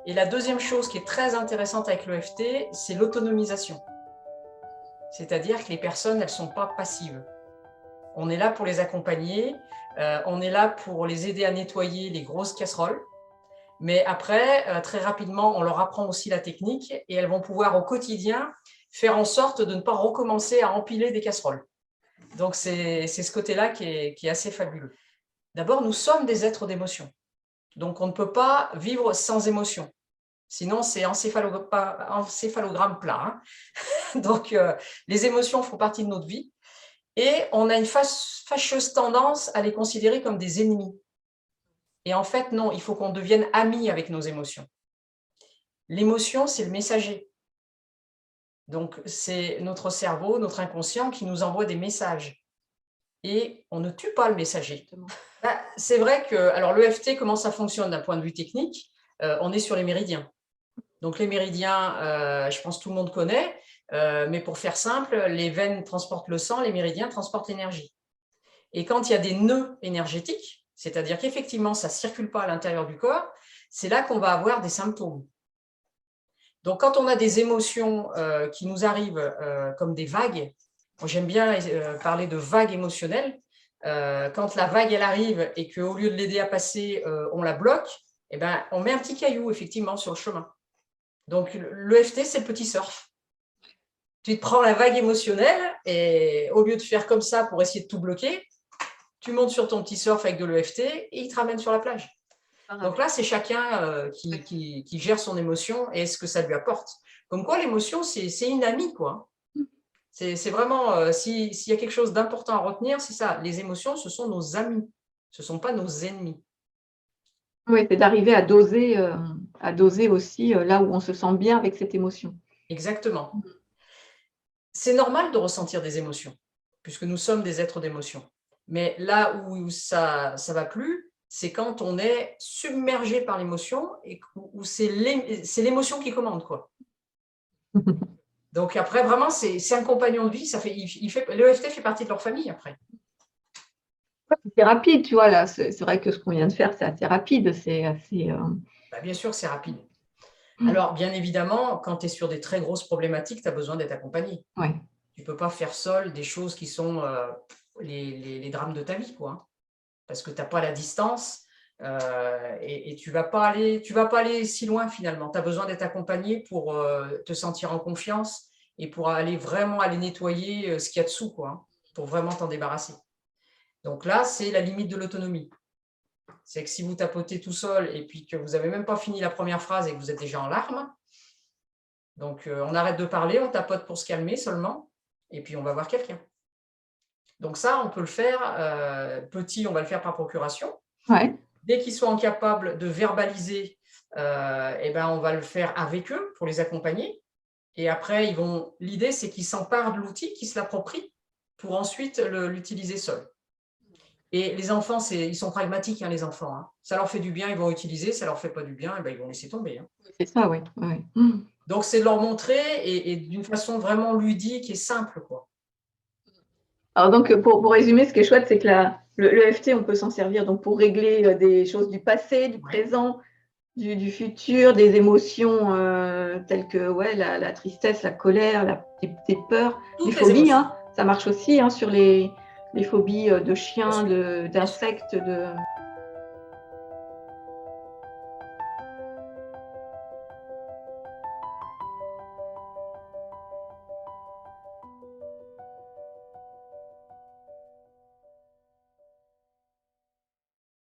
Et la deuxième chose qui est très intéressante avec l'EFT, c'est l'autonomisation. C'est-à-dire que les personnes, elles ne sont pas passives. On est là pour les accompagner, on est là pour les aider à nettoyer les grosses casseroles. Mais après, très rapidement, on leur apprend aussi la technique et elles vont pouvoir au quotidien faire en sorte de ne pas recommencer à empiler des casseroles. Donc, c'est ce côté-là qui est assez fabuleux. D'abord, nous sommes des êtres d'émotion. Donc, on ne peut pas vivre sans émotion. Sinon, c'est encéphalogramme plat. Hein. Donc, les émotions font partie de notre vie et on a une fâcheuse tendance à les considérer comme des ennemis. Et en fait, non, il faut qu'on devienne amis avec nos émotions. L'émotion, c'est le messager. Donc, c'est notre cerveau, notre inconscient qui nous envoie des messages. Et on ne tue pas le messager. C'est vrai que, alors l'EFT, comment ça fonctionne d'un point de vue technique? On est sur les méridiens. Donc, les méridiens, je pense que tout le monde connaît, mais pour faire simple, les veines transportent le sang, les méridiens transportent l'énergie. Et quand il y a des nœuds énergétiques, c'est-à-dire qu'effectivement, ça ne circule pas à l'intérieur du corps, c'est là qu'on va avoir des symptômes. Donc, quand on a des émotions qui nous arrivent comme des vagues, moi j'aime bien parler de vagues émotionnelles, quand la vague elle arrive et qu'au lieu de l'aider à passer, on la bloque, eh ben, on met un petit caillou effectivement sur le chemin. Donc, l'EFT, c'est le petit surf. Tu te prends la vague émotionnelle et au lieu de faire comme ça pour essayer de tout bloquer, tu montes sur ton petit surf avec de l'EFT et il te ramène sur la plage. Donc là, c'est chacun qui gère son émotion et ce que ça lui apporte. Comme quoi, l'émotion, c'est une amie, quoi. C'est vraiment, s'il y a quelque chose d'important à retenir, c'est ça. Les émotions, ce sont nos amis. Ce ne sont pas nos ennemis. Oui, c'est d'arriver à doser aussi là où on se sent bien avec cette émotion. Exactement. C'est normal de ressentir des émotions, puisque nous sommes des êtres d'émotion. Mais là où ça ne va plus, c'est quand on est submergé par l'émotion et où c'est l'émotion qui commande, quoi. Donc après, vraiment, c'est un compagnon de vie. L'EFT fait partie de leur famille après. C'est rapide, tu vois, là. C'est vrai que ce qu'on vient de faire, c'est assez rapide. C'est assez. Bien sûr, c'est rapide. Alors, bien évidemment, quand tu es sur des très grosses problématiques, tu as besoin d'être accompagné. Ouais. Tu ne peux pas faire seul des choses qui sont les drames de ta vie, quoi. Parce que tu n'as pas la distance et tu ne vas pas aller si loin finalement. Tu as besoin d'être accompagné pour te sentir en confiance et pour vraiment aller nettoyer ce qu'il y a dessous, quoi, pour vraiment t'en débarrasser. Donc là, c'est la limite de l'autonomie. C'est que si vous tapotez tout seul et puis que vous n'avez même pas fini la première phrase et que vous êtes déjà en larmes, donc on arrête de parler, on tapote pour se calmer seulement et puis on va voir quelqu'un. Donc ça, on peut le faire petit, on va le faire par procuration. Ouais. Dès qu'ils sont incapables de verbaliser, eh ben, on va le faire avec eux pour les accompagner. Et après, l'idée, c'est qu'ils s'emparent de l'outil, qu'ils se l'approprient pour ensuite l'utiliser seul. Et les enfants, ils sont pragmatiques, hein, les enfants. Hein. Ça leur fait du bien, ils vont utiliser. Ça leur fait pas du bien, eh ben, ils vont laisser tomber. Hein. C'est ça, oui. Ouais. Donc, c'est de leur montrer et d'une façon vraiment ludique et simple, quoi. Alors donc, pour résumer, ce qui est chouette, c'est que l'EFT, on peut s'en servir donc pour régler des choses du passé, du présent, du futur, des émotions telles que la tristesse, la colère, des peurs, les phobies. Hein, ça marche aussi hein, sur les phobies de chiens, d'insectes,